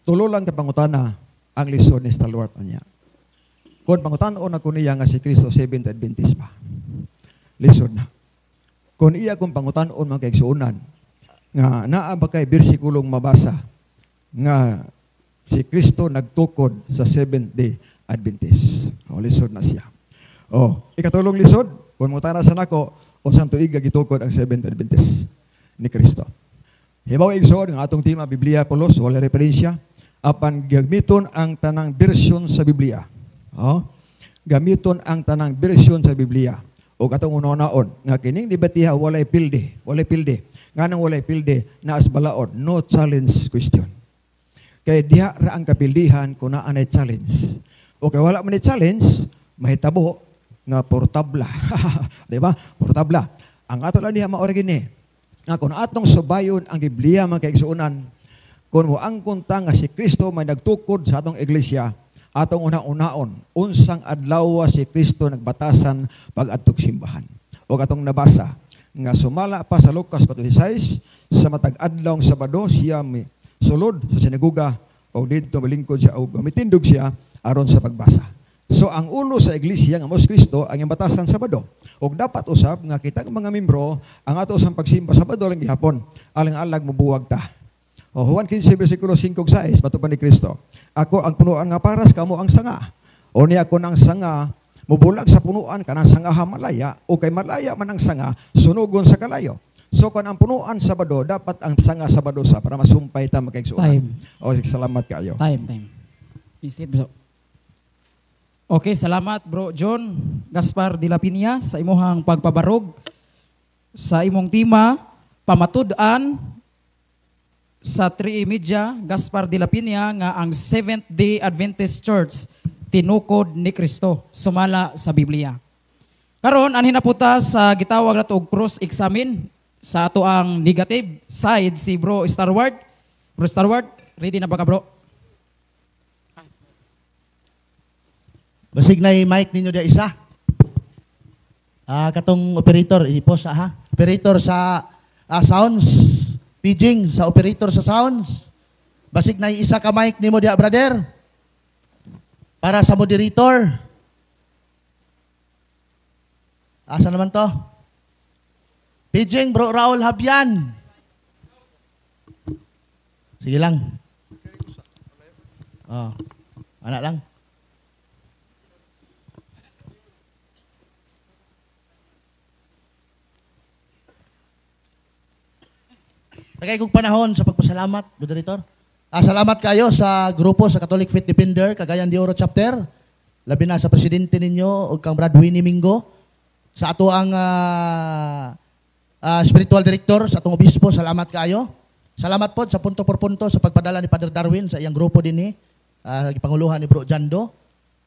Tulo lang kapangutana ang lisod ni Stalwart niya. Kung pangutanon na kuniya nga si Kristo Seventh Adventist ba? Lisod na. Kung iya kung pangutanon mga kaigsuunan, nga naa ba kay bersikulong mabasa nga si Kristo nagtukod sa Seventh-day Adventist. O, lisod na siya. O, ikatulong lisod, kung mutana sa nako, o sang tuig gitukod ang Seventh Adventist ni Kristo. Hibaw igsoon ng atong tema Biblia Polos, wala referensya, apan gamiton ang tanang bersyon sa Biblia. O, gamiton ang tanang bersyon sa Biblia. O katong una-unaon, nga kining debatiha walay pilde, nga nang walay pilde na asbalaod, no challenge question. Kaya diha ra ang kapildihan kung naan ay challenge. O kaya wala man ay challenge, mahitabo nga portabla. Di ba? Portabla. Ang ato lang diha maori gini, nga kung atong subayon ang Biblia mga kaigsuunan, kung mo ang kunta nga si Kristo may nagtukod sa atong iglesia, atong una-unaon, unsang adlaw si Kristo nagbatasan pag-adtog simbahan. O katong nabasa, nga sumala pa sa Lucas 4:16, sa matag adlaw Sabado siya may sulod sa sinaguga o dito malingkod siya o gamitindog siya aron sa pagbasa. So ang ulo sa iglesia nga mos Kristo ang batasan Sabado. Og dapat usab nga kita mga membro ang ato sang pagsimba Sabado lang gihapon, alang-alag mobuwag ta. O Juan 15 bersikulo 5-6 matupan ni Kristo. Ako ang punuan nga paras, kamo ang sanga. O niya ako ng sanga, mubulag sa punuan ka ng sanga malaya, o kay malaya man ang sanga, sunugon sa kalayo. So kung ang punuan Sabado, dapat ang sanga Sabado sa para masumpay ta magkaigsuunan. O salamat kayo. Time. Visit, bro. Okay, salamat bro John Gaspar de la Piña sa imuhang pagpabarog sa imong tema, pamatud-an sa 3 Media, Gaspar de la Piña nga ang Seventh-day Adventist Church tinukod ni Kristo sumala sa Biblia. Karon anhin na puta sa gitawag nato og cross examine sa ato ang negative side si Bro Starward. Bro Starward, ready na ba ka bro? Basig na yung mic ninyo dia isa. Katong operator i-pause ha. Operator sa sounds. Pidging sa operator sa sounds. Basig na isa ka mic nimo dia brother. Para sa moderator. Asa naman to? Pidging bro Raul Habyan. Sige lang. Anak lang. Tagay kong panahon sa pagpasalamat, moderator. Salamat kayo sa grupo sa Catholic Faith Defender, Cagayan de Oro Chapter. Labi na sa presidente ninyo, o kang Brad Winnie Mingo. Sa ato ang spiritual director, sa atong obispo, salamat kayo. Salamat po sa punto por punto sa pagpadala ni Father Darwin sa iyang grupo din ipanguluhan ni Bro Jando.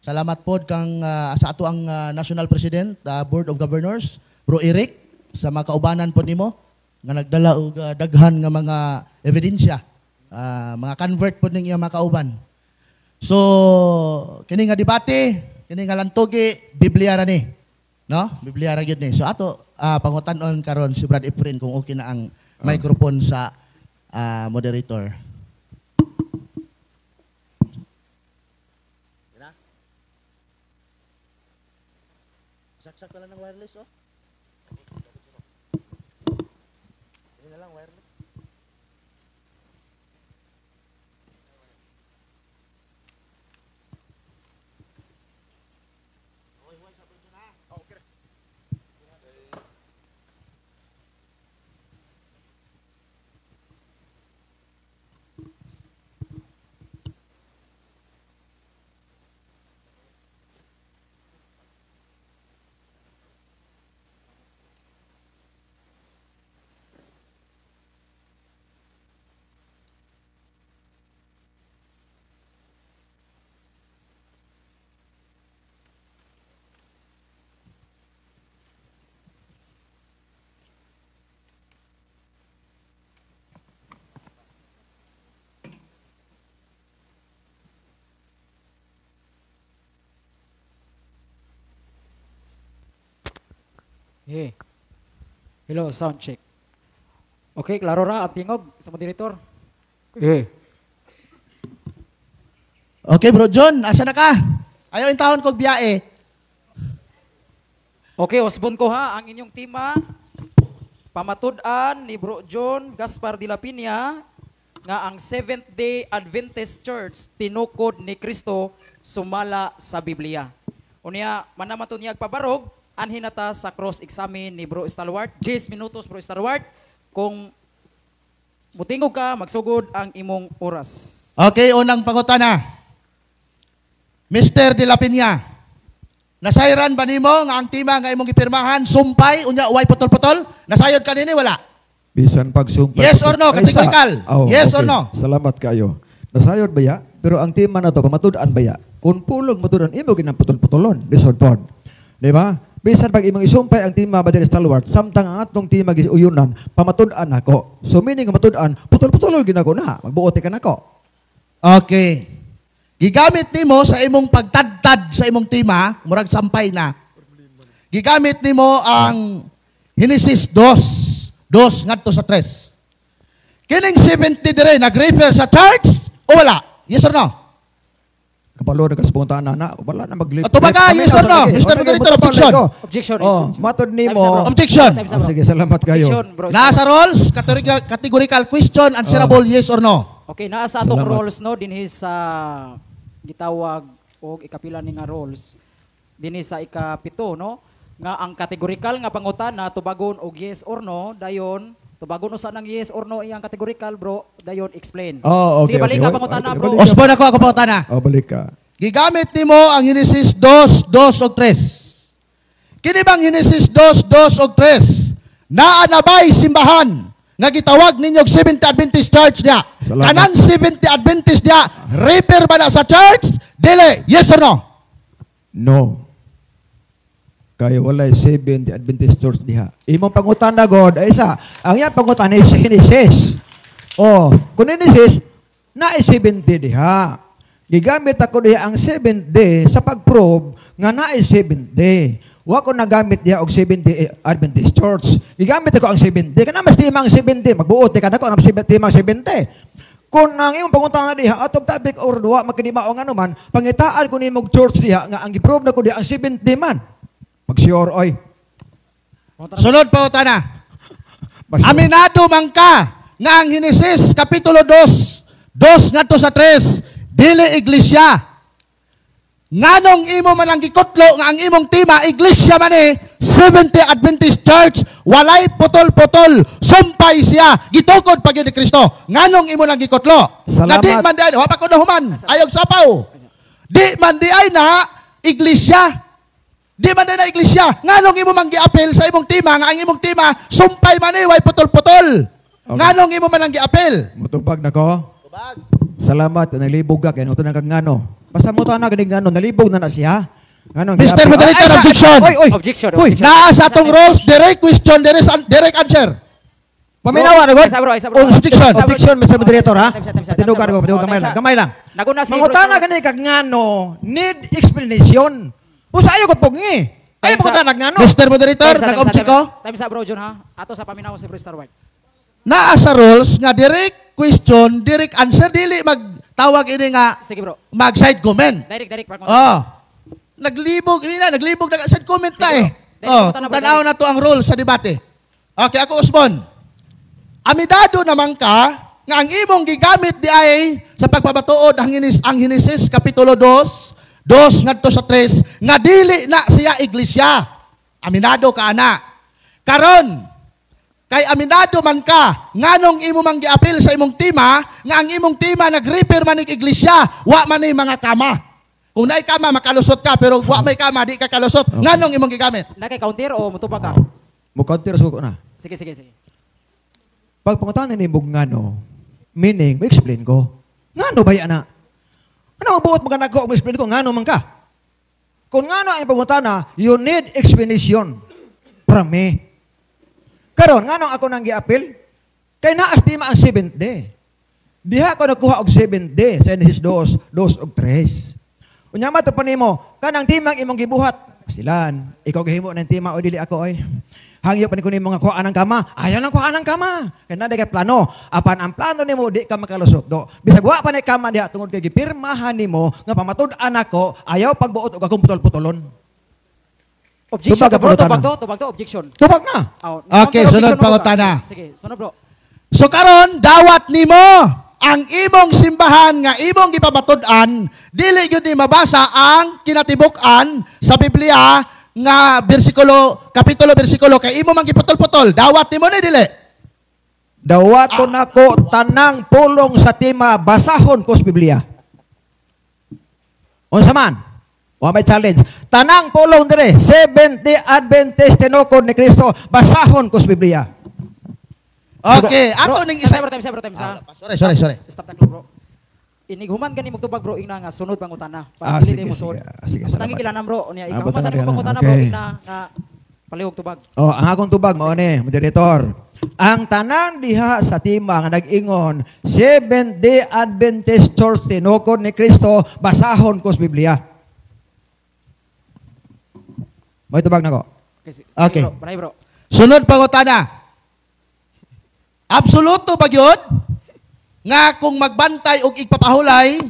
Salamat po kang sa ato ang National President, Board of Governors, Bro Eric, sa mga kaubanan po nimo nga nagdala og daghan nga mga ebidensya, mga convert po ning iyang mga kauban. So kini nga debate, kini nga lantugi, Biblia ra ni, no? Biblia ra gyud ni. So ato pangutan-on karon si Brad Efren kung okay na ang microphone sa moderator. Saksak ka lang ng wireless, oh. Ini na lang, wireless. Hey. Hello, sound check. Okay, klaro ra ang tingog sa moderator. Okay, Bro John, asa na ka? Ayaw yung taon kong biyae. Okay, usbon ko ha, ang inyong tema, pamatud-an ni Bro John Gaspar de la Piña, nga ang Seventh-day Adventist Church, tinukod ni Kristo, sumala sa Biblia. Unya, manamaton niya pabarog, anhin nata sa cross-examine ni Bro Stalwart. 10 minutos, Bro Stalwart. Kung mutingog ka, magsugod ang imong oras. Okay, unang pangutana. Mr. De La Piña, nasayran ba nimo nga ang tima nga imong gipirmahan, sumpay, unya, uway putol-putol? Nasayod ka nini, wala? Bisan pagsumpay. Yes or no? Categorical. Yes or no? Salamat kayo. Nasayod ba ya? Pero ang tema na to, pamatud-an ba ya? Kung pulong matudan, imo ginang putol-putulon. Lisod pod. Di ba? Bisan pag imong isumpay ang tima ba diri Stalwart, samtang ang atong tima gisuyonan, pamatud-an ako. So meaning matud-an, putol-putulon ginako na. Magbuote ka nako. Okay. Gigamit nimo sa imong pagtadtad sa imong tima, murag sampay na. Gigamit nimo ang Genesis 2 ngadto sa 3. Kining 70 dire nag-refer sa church o wala? Yes or no? Kapalo na kaspuntaan na, wala na mag-live. Tumaga, yes or no? Mr. Moderator, objection. Objection. Oh, matod nimo. Objection. Sige, salamat kayo. Objection, Bro. Nasa rules, categorical question, answerable yes or no? Okay, naa sa atong Salamat. roles no dinhi sa gitawag og ikapila ni nga roles. Dinhi sa ikapito no nga ang categorical nga pangutana tubagon og yes or no dayon tubagon usa ng yes or no iyang categorical bro dayon explain. Oh, okay. Sige balik okay. ka pangutana bro. Balik. Osbon ako pangutana. Oh, balik ka. Gigamit nimo ang Genesis 2 ug 3. Kini bang Genesis 2 ug 3? Naa na ba'y simbahan nga gitawag ninyo og Seventh Adventist Church niya? Salamat. Kanang Seventh Adventist niya, repair ba na sa church? Dili, yes or no? No. Kaya walay 70 Adventist Church diha. Imong pangutana God ay isa. Ang iyang pangutana is Genesis. Oh, kung Genesis na ay 70 diha. Gigamit ako diha ang 70 sa pag-prove nga na ay 70. Wa ko nagamit diha og 70 Adventist Church. Gigamit ako ang 70. Kana mas timang 70, magbuot ka nako ang timang 70. Kung ang imong pangutana diha atong topic or duwa makadimao nga naman, pangitaan ko nimog church diha nga ang giprove na ko diha ang 70 man. Mag-sure oy. Sunod pangutana. Mas- Aminado man ka nga ang Genesis kapitulo 2 ngadto sa 3, dili iglesia. Nganong imo man ang gikutlo nga ang imong tima iglesia man Seventh Adventist Church, walay putol-putol, sumpay siya, gitukod pag ni Kristo. Nganong imo lang gikutlo? Nga Salamat. di man di ay, wa pa ko nahuman, ayog sapaw. Di man di ay na iglesia. Di man di na iglesia. Nganong imo man giapel sa imong tima nga ang imong tima sumpay man way putol-putol. Okay. Nganong imo man ang giapel? Mutubag na ko. Salamat, nalibog ka kaya nuto nang ngano. Basta mo na ganing ngano, nalibog na siya. Ngano, Mr. Moderator, objection. Oy, oy. Objection. Hoy, Objection. Naa sa atong rules, direct question, direct answer. paminawa na God. Isa, bro, isa, bro. Objection. Objection, Mr. Moderator, ha? Time, Tinugan ko, bro. kamay lang. Kamay lang. Naguna si Mangutana gani kag ngano, need explanation. Usa ayo ko pogi. Ayo Time, mangutana ngano. Mr. Moderator, nag-object ko. Time sa bro John ha. Ato sa paminaw si Bro Stalwart. Naa sa rules nga direct question, direct answer, dili magtawag ini nga Sige bro. mag-side comment. Direct pag Oh. Naglibog na side comment na Sige, eh. bro. Oh, Direct, tanaw na to ang rules sa debate. Okay, ako Osbon. Amidado naman ka nga ang imong gigamit di ay sa pagpabatuod ang Genesis kapitulo 2 ngadto sa 3 nga dili na siya iglesia. Aminado ka ana. Karon kay aminado man ka nganong imo man giapil sa imong tima nga ang imong tima nag-repair man ig iglesia, wa man ni mga kama. Kung naay kama makalusot ka pero wa may kama di ka kalusot. Okay. Nganong imong gigamit? Na kay counter o mutubag ka? Mukontir ko na. Sige. Pag pangutana ni mong ngano, meaning, explain ko. Ngano ba yan na? Ano mabuot mo ka nako, explain ko, ngano man ka? Kung ngano ang pangutana, you need explanation from me. Karon, ngano ako nang giapil? Kay naastima ang 7th day. Diha ako nakuha og 7th day sa Genesis 2 og 3. Unya mato pa nimo, kanang timang imong gibuhat. Silan, ikaw gihimo ng tima o dili ako oy. Hangyo pa ni kunin mga kuhaan ng kama. Ayaw ng kuhaan ng kama. Kaya na kay plano. Apan ang plano nimo di ka makalusot do. Bisag wa pa ni kama diha tungod kay gipirmahan nimo nga pamatud-an ako ayaw pagbuot og akong putol-putolon. Objection Tubag to, bro. ang Tubag pangutana. to. Tubag to. Objection. Tubag na. Oh, Okay, counter sunod objection mo, pangutana. bro. Sige, sunod bro. So karon dawat nimo ang imong simbahan nga imong gipamatud-an dili gyud ni mabasa ang kinatibuk-an sa Biblia nga kapitulo kay imo man giputol-putol. Dawat nimo ni dili. Dawaton ako tanang pulong sa tima basahon ko sa Biblia. Unsa man? Wa may challenge. Tanang pulong dire, Seventh-day Adventist tinukod ni Kristo, basahon ko sa Biblia. Okay, Bro, ato ning time, isa. bro, time, sa. Sorry. Stop na bro. Inighuman gani mo tubag bro ina nga sunod pangutana. Para Sige, dili mo sud. sige. Tangi kilanan bro unya ikaw Butang man sa kilanan. pangutana Okay. bro ina nga palihog tubag. Oh, ang akong tubag mao ni, moderator. Ang tanan diha sa tima nga nag-ingon, Seventh-day Adventist Church tinukod ni Kristo, basahon ko sa Biblia. May tubag na ko. Okay. Sige, Okay. Bro, panay bro. Sunod pangutana. Absoluto ba gyud nga kung magbantay og igpapahulay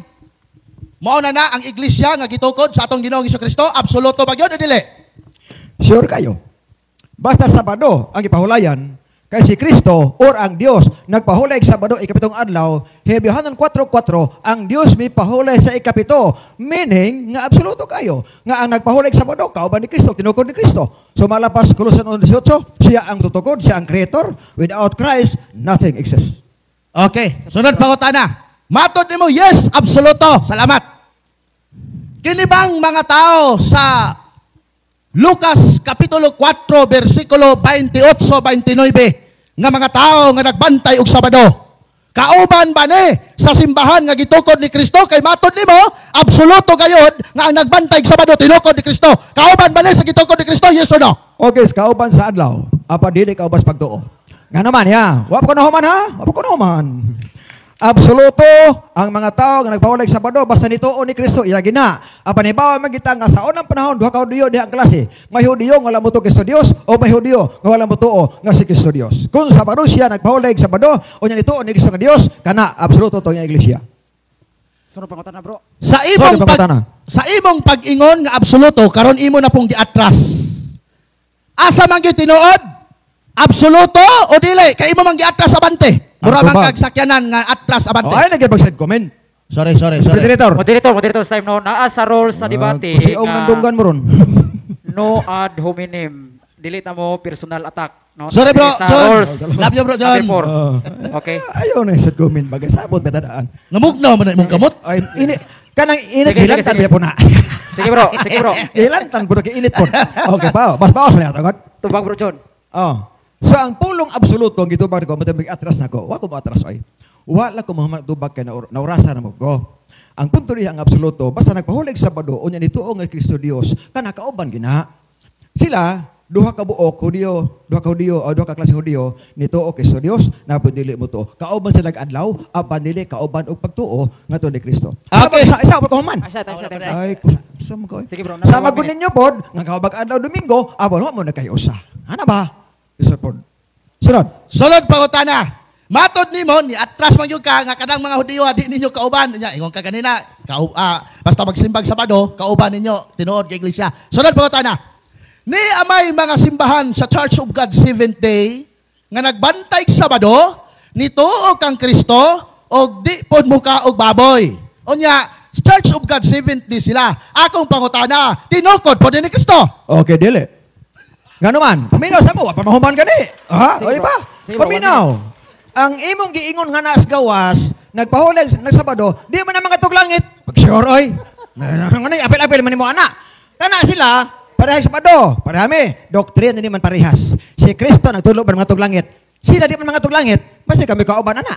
mao na ang iglesia nga gitukod sa atong Ginoong Hesukristo? Absoluto ba gyud o dili? Sure kayo. Basta Sabado ang ipahulayan, kay si Kristo or ang Dios nagpahulay sa Sabado ikapitong adlaw, Hebrehanon 4:4 ang Dios may pahulay sa ikapito, meaning nga absoluto kayo nga ang nagpahulay sa Sabado kauban ni Kristo, tinukod ni Kristo. So malapas Colossians 1:18, siya ang tutukod, siya ang creator. Without Christ, nothing exists. Okay, sunod pangutana. Matod nimo, yes, absoluto. Salamat. Kini bang mga tao sa Lucas kapitulo 4 bersikulo 28-29 nga mga tao nga nagbantay og Sabado, kauban ba ni sa simbahan nga gitukod ni Kristo? Kay matod nimo absoluto gayud nga ang nagbantay og Sabado tinukod ni Kristo. Kauban ba ni sa gitukod ni Kristo? Yes or no? Okay, kauban sa adlaw, apa dili kauban sa pagtuo. Nga naman ya, wa pa ko nahuman ha? Wa pa ko nahuman. Absoluto ang mga tao nga nagpahulay sa Sabado basta nituo ni Kristo iya gina. Panibawa man kita nga sa unang panahon duha ka Hudiyo diha ang klase. May Hudiyo nga wala mo tuo Kristo Dios o may Hudiyo nga wala mo tuo nga si Kristo Dios. Kung sa Sabado siya nagpahulay sa Sabado o nya nituo ni Kristo nga Dios, kana absoluto to nga iglesia. Sunod pangutana bro. Sa imong pag-ingon nga absoluto karon imo na pong giatras. Asa man gyud tinuod? Absoluto o dili? Kay imo man giatras abante. Mura man kag sakyanan nga atras abante. Oh, ay nagibag-side comment. Sorry. Moderator. Moderator time no naa sa role sa debate. Kasi ang nandunggan mo ron. No ad hominem. Dili ta mo personal attack, no? Sorry bro, Sa John. roles. Love you bro, John. Number 4. Okay. Ayaw na sa comment bagay sabot betadaan. Namugnaw man na imong kamot. Ay ini kanang init Sige, hilantan sige. biya po na. Sige bro. Hilantan puro kay init po. Okay pa. Bas na tagot. Tubag bro John. Oh. So ang pulong absoluto ang gitubag ko matubig atras nako. Wa ko atras oy. Wala ko mahamat tubag kay naurasa na mo ko. Ang punto niya ang absoluto basta nagpahulig sa Sabado unya nituo nga Kristo Dios kana kauban gina. Sila duha ka buok Hudiyo, duha ka klase Hudiyo nituo Kristo Dios na dili mo to. Kauban sila adlaw, apan dili kauban og pagtuo ngadto ni Kristo. Okay. Isa pa man. Time. Ay, sama ko. Sige, bro. Sama ko ninyo pod nga kaubag adlaw Domingo, apan mo na kayo usa. Ana ba? Isa pod. Sunod pangutana. Matod nimo ni atras man gyud ka nga kadang mga Hudiyo di ninyo kauban nya ingon ka kanina. Basta magsimbag Sabado, kauban ninyo tinuod kay iglesia. Sunod pangutana. Ni amay mga simbahan sa Church of God Seventh Day nga nagbantay sa Sabado nituo kang Kristo og di pod muka og baboy. Unya Church of God Seventh Day sila. Akong pangutana, tinukod pod ni Kristo. Okay, dili. Nga naman, paminaw sa mo, pamahuman ka ni. Ha? O Sige, di ba? Sige, bro. Paminaw. Ang imong giingon nga nas gawas, nagpahulag ng Sabado, di man na mga tuglangit. Pag-sure, oy. Nga apil-apil man mo ana. Kana sila, parehas Sabado, parehami. Doktrina hindi man parehas. Si Kristo nagtulo ba ng mga tuglangit. Sila di man mga tuglangit, basta kami kauban ana.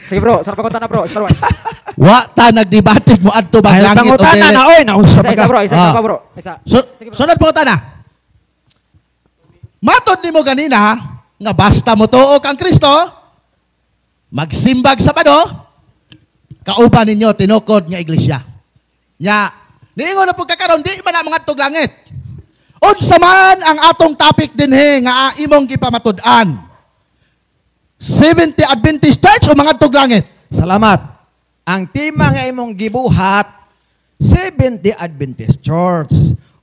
Sige bro, sarap pangutana bro. Isa Wa ta nagdebate mo adto ba Ay, langit o pangutana dili? na, oy, naunsa bro, pa isa ka. pa bro. Isa. Sige, bro. Sunod pangutana. Matod nimo ganina nga basta mo tuo kang Kristo, magsimbag Sabado, kauban ninyo tinukod nga iglesia. Nya, niingon na pagkakaroon, di man na mga tuglangit. Unsa man ang atong topic dinhi nga imong gipamatud-an? 70 Adventist Church o mga tuglangit? Salamat. Ang tema nga imong gibuhat, 70 Adventist Church.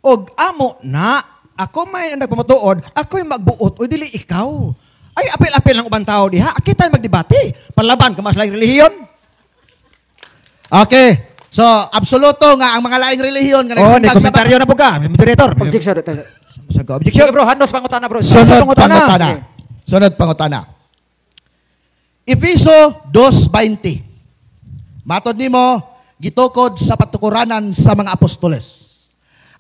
Og amo na, ako may nagpamatuod, ako'y magbuot, o dili ikaw. Ay, apil-apil ng ubang tao diha. Kita magdebate. Panlaban ka mas laing relihiyon. Okay. So, absoluto nga ang mga laing relihiyon nga Oh, ni nagsimbag sa komentaryo na po ka, moderator. Objection. Sa Sige objection. bro, handos pangutana bro. Sunod pangutana. pangutana. Sunod pangutana. Efeso 2:20. Matod nimo gitukod sa patukuranan sa mga apostoles.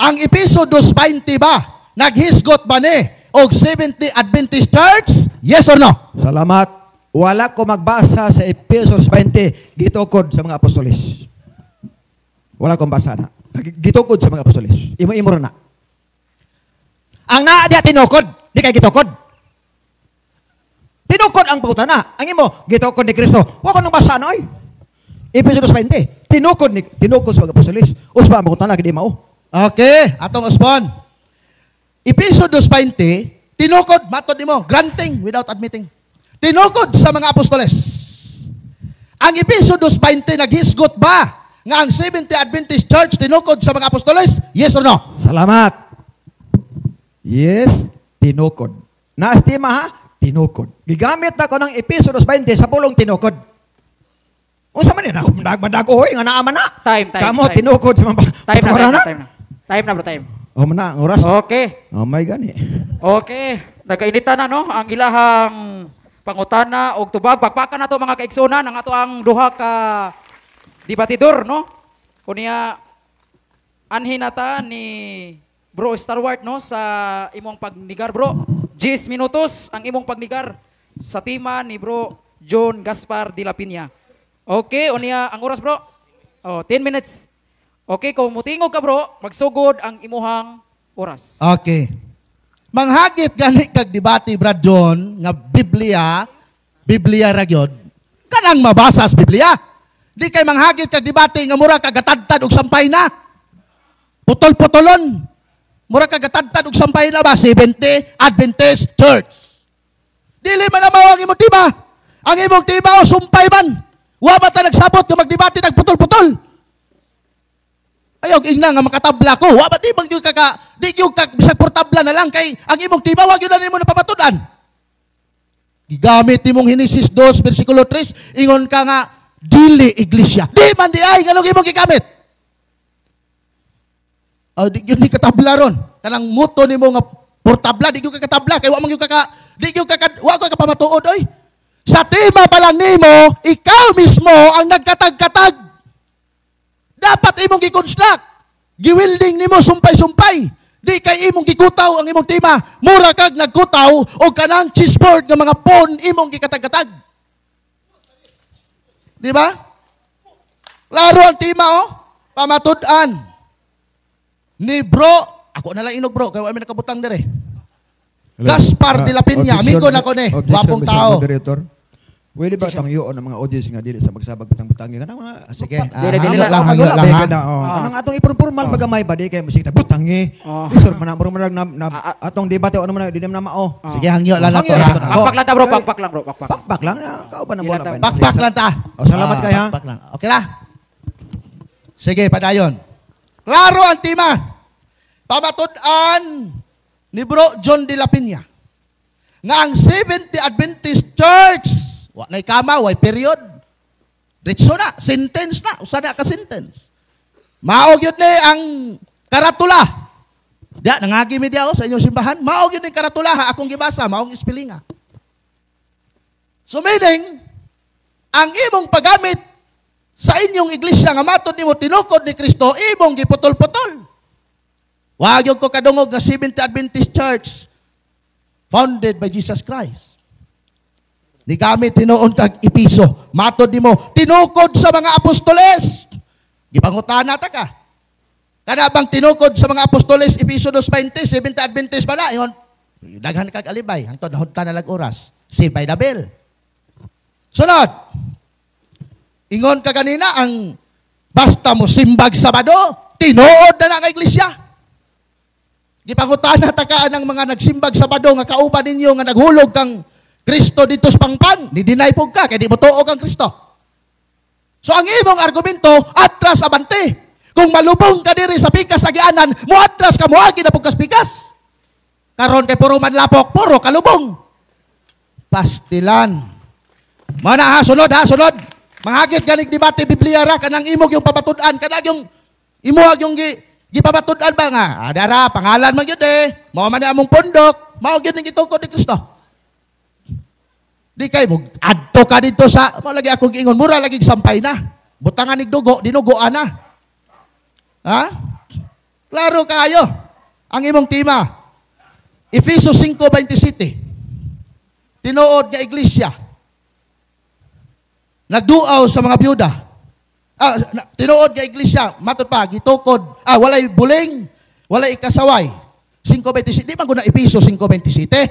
Ang Efeso 2:20 ba naghisgot ba ni og 70 Adventist Church? Yes or no? Salamat. Wala ko magbasa sa Efesos 20, gitukod sa mga apostoles. Wala kong basa na. Gitukod sa mga apostoles. Imo-imo na. Ang naa diya tinukod, di kay gitukod. Tinukod ang pangutana. Ang imo, gitukod ni Kristo. Wala ko nang basa na, oy. Efesos 20. Tinukod sa mga apostoles. Usba ang pangutana, hindi mao. Okay, atong uspon. Efeso 2:20, tinukod, matod nimo, granting without admitting. Tinukod sa mga apostoles. Ang Efeso 2:20 naghisgot ba nga ang 70 Adventist Church tinukod sa mga apostoles? Yes or no? Salamat. Yes, tinukod. Naestima ha? Tinukod. Gigamit na ko ng Efeso 2:20 sa pulong tinukod. Unsa man yan? Nagmadagoy nga naaman na. Time. Kamo tinukod sa mga Time na bro, time. O man na, ang oras. Okay. Oh my gani. Okay. Nagkainitan na no ang ilahang pangutana og tubag. Pagpakan na to mga kaigsunan ang ato ang duha ka debatidor no. Kunya anhin nata ni Bro Starwart no sa imong pagnigar bro. 10 minutos ang imong pagnigar sa tema ni Bro John Gaspar de la Piña. Okay, unya ang oras bro. Oh, 10 minutes. Okay, kung mutingog ka bro, magsugod ang imuhang oras. Okay. Manghagit gani kag debate Brad John nga Biblia ra gyud. Kanang mabasa sa Biblia. Di kay manghagit kag debate nga mura kagatadtad og sampay na. Putol-putolon. Mura kagatadtad og sampay na ba 70 Adventist Church. Dili man mao ang imong tema. Ang imong tema o sumpay man. Wa ba ta nagsabot nga magdebate nagputol-putol. Ayaw igna nga makatabla ko. Wa ba di bang di gyud ka bisag portabla na lang kay ang imong tiba wa gyud na nimo napamatud-an. Gigamit nimong Henesis 2 bersikulo 3 ingon ka nga dili iglesia. Di man di ay nganong imong gigamit. Di gyud ni katabla ron. Kanang muto nimo nga portabla di gyud ka katabla kay wa man gyud wa ka pamatuod oy. Sa tema pa lang nimo, ikaw mismo ang nagkatag-katag. Dapat imong gi-construct. Giwilding nimo sumpay-sumpay. Di kay imong gikutaw ang imong tema. Mura kag nagkutaw o kanang chessboard nga mga pawn imong gikatag-katag. Di ba? Klaro ang tema oh. Pamatud-an. Ni bro, ako na lang inog bro, kaya wala nakabutang dire. Gaspar de la Piña, amigo na ko ni, wapong tao. Pwede ba itong yun ng mga audience nga dili sa magsabag butang-butangi ka na mga... Sige, hangyo lang ha. Anong atong ipurmal bagamay ba di kayo musik butangi. Lisod man na atong debate ano man di na mao. Sige, hangyo lang na to ha. Pakpak lang ta bro, pakpak lang bro, pakpak. Pakpak lang na kao ba na bola ba? Pakpak lang ta. Salamat kay ha. Pakpak lang. Okay na. Sige, padayon. Klaro ang tema. Pamatud-an ni Bro John de la Piña nga ang 70 Adventist Church wa nay kama, way period. Diretso na, sentence na, usa na ka sentence. Maog yun ni ang karatula. Diya, nangagi mi diya sa inyong simbahan. Maog yun ni karatula ha, akong gibasa, maong ispelinga. So meaning, ang imong paggamit sa inyong iglesia nga matod nimo tinukod ni Kristo, imong giputol-putol. Wag yung ko kadungog nga 70 Adventist Church founded by Jesus Christ. Ni kami tinuon kag Episo. Matod nimo tinukod sa mga apostoles. Gipangutana ta ka. Kada bang tinukod sa mga apostoles Episo 2:20, 70 Adventist ba na? Ingon, daghan kag alibay hangtod nahunta na lag oras. Saved by the bell. Sunod. Ingon ka kanina ang basta mo simbag Sabado, tinuod na nga iglesia. Gipangutana ta ka ng mga nagsimbag Sabado nga kauban ninyo nga naghulog kang Kristo dito sa pangpang, ni-deny po ka, kaya di mo tuo kang Kristo. So ang imong argumento, atras abante. Kung malubong ka diri sa pikas sa gianan, mo atras ka, mo agi na pugkas pikas. Karon kay puro manlapok, puro kalubong. Pastilan. Mana ha, sunod. Manghagit ganig debate Biblia ra, kanang imog yung pabatud-an, kanang yung imuhag yung gipabatud-an ba nga? Adara, pangalan man yun mao man among pundok, mao yun ang gitukod ni Kristo. Di kay mo adto ka dito sa mo lagi akong giingon mura lagi sampay na. Butangan nig dugo, dinugoan na. Ha? Klaro kayo. Ang imong tema. Efesos 5:27. Tinuod nga iglesia. Nagduaw sa mga byuda. Tinuod nga iglesia, matud pa gitukod. Walay buling, walay ikasaway. 5:27. Di man gud na Efesos 5:27.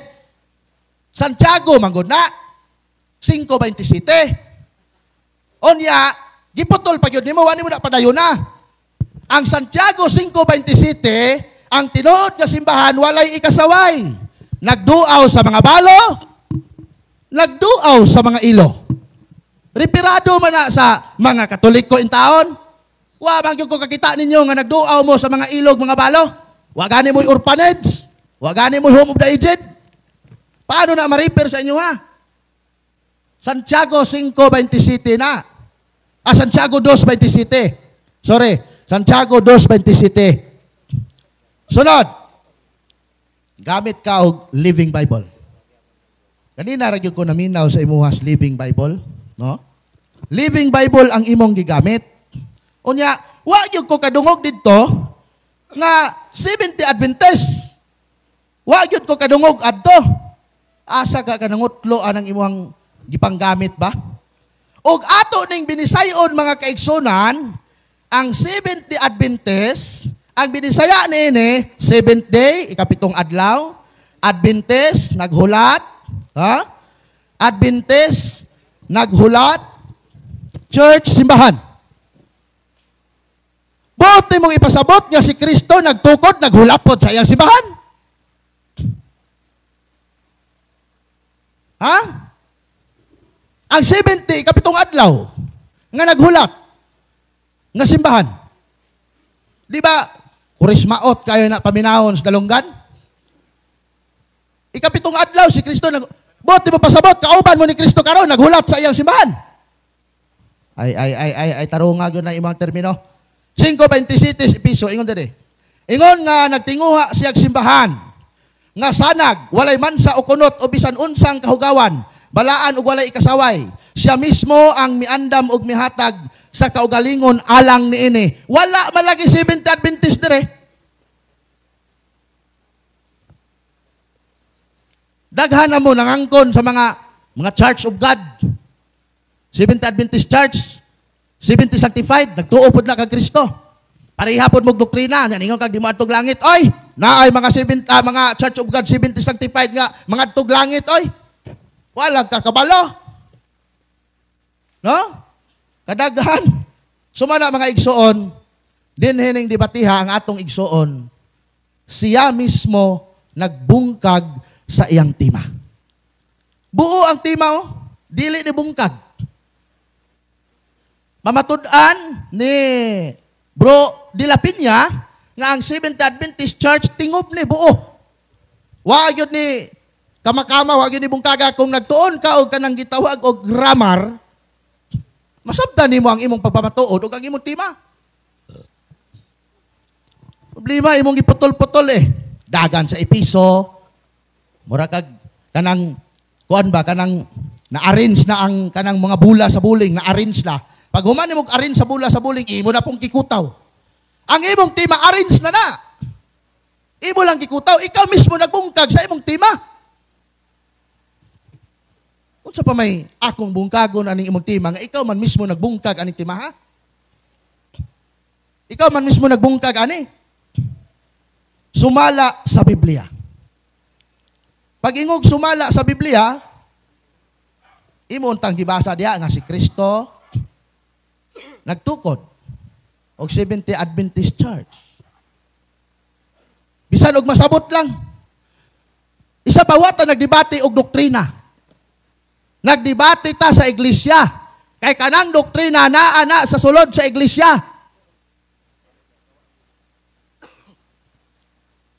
Santiago man gud na 5:27. Onya, giputol pa yun, wani mo na padayon na. Ang Santiago 5:27, ang tinuod nga simbahan, walay ikasaway. Nagduaw sa mga balo, nagduaw sa mga ilo. Reparado man na sa mga Katoliko in taon. Wa bang yung kakita ninyo nga nagduaw mo sa mga ilog, mga balo? Wa gani mo'y orphanage? Wa gani mo'y home of the aged? Paano na ma-repair sa inyo ha? Santiago 5:27 na. Santiago 2:27. Sorry, Santiago 2:27. Sunod. Gamit ka og Living Bible. Kanina ra gyud ko naminaw sa imuhas Living Bible, no? Living Bible ang imong gigamit. Unya, wa gyud ko kadungog didto nga 70 Adventist. Wa gyud ko kadungog adto. Asa ka kanangutlo anang imong gipanggamit ba? Og ato ning binisayon mga kaigsunan, ang 70 Adventist, ang binisaya niini, 7th day, ikapitong adlaw, Adventist, naghulat, ha? Adventist, naghulat, church, simbahan. Buti mong ipasabot nga si Kristo nagtukod, naghulat po sa iyang simbahan. Ha? Ang 70, kapitong adlaw, nga naghulat, nga simbahan. Di ba, kurismaot kayo na paminahon sa dalunggan? Ikapitong adlaw, si Kristo, buti mo pasabot, kauban mo ni Kristo karon naghulat sa iyang simbahan. Ay, tarunga yun na imang termino. 5:27 piso, ingon dali. Ingon nga, nagtinguha siyag simbahan, nga sanag, walay mansa o kunot o bisan unsang kahugawan, balaan ug walay ikasaway. Siya mismo ang miandam ug mihatag sa kaugalingon alang niini. Wala malagi 70 Adventist dire. Daghan na mo nangangkon sa mga Church of God. 70 Adventist Church, 70 Sanctified, nagtuo pod na kag Kristo. Pareha pod mo doktrina, ningon kag di mo adtog langit. Oy, naay mga Church of God 70 Sanctified nga mga adtog langit oy. Walang kakabalo. No? Kadaghan. Sumana mga igsoon, dinhining debatiha ang atong igsoon, siya mismo nagbungkag sa iyang tema. Buo ang tema, dili ni bungkag. Mamatud-an ni Bro De La Piña nga ang Seventh Adventist Church tingob ni buo. Wa gyud ni kamakama, wa gyud ni bungkaga kung nagtuon ka og kanang gitawag og grammar. Masabdan nimo ang imong pagpamatuod ug ang imong tema. Problema imong giputol-putol Dagan sa episo. Mura kag kanang kuan ba kanang na-arrange na ang kanang mga bula sa buling, na-arrange na. Pag human nimo arrange sa bula sa buling, imo na pong kikutaw. Ang imong tema arrange na. Imo lang kikutaw, ikaw mismo nagbungkag sa imong tema. Unsa pa may akong bungkagon aning imong tema nga ikaw man mismo nagbungkag aning tema ha? Ikaw man mismo nagbungkag ani. Sumala sa Biblia. Pag ingog sumala sa Biblia, imo untang gibasa diha nga si Kristo nagtukod og 70 Adventist Church. Bisan og masabot lang. Isa pa wata nagdebate og doktrina. Nagdebate ta sa iglesia. Kay kanang doktrina naa sa sulod sa iglesia.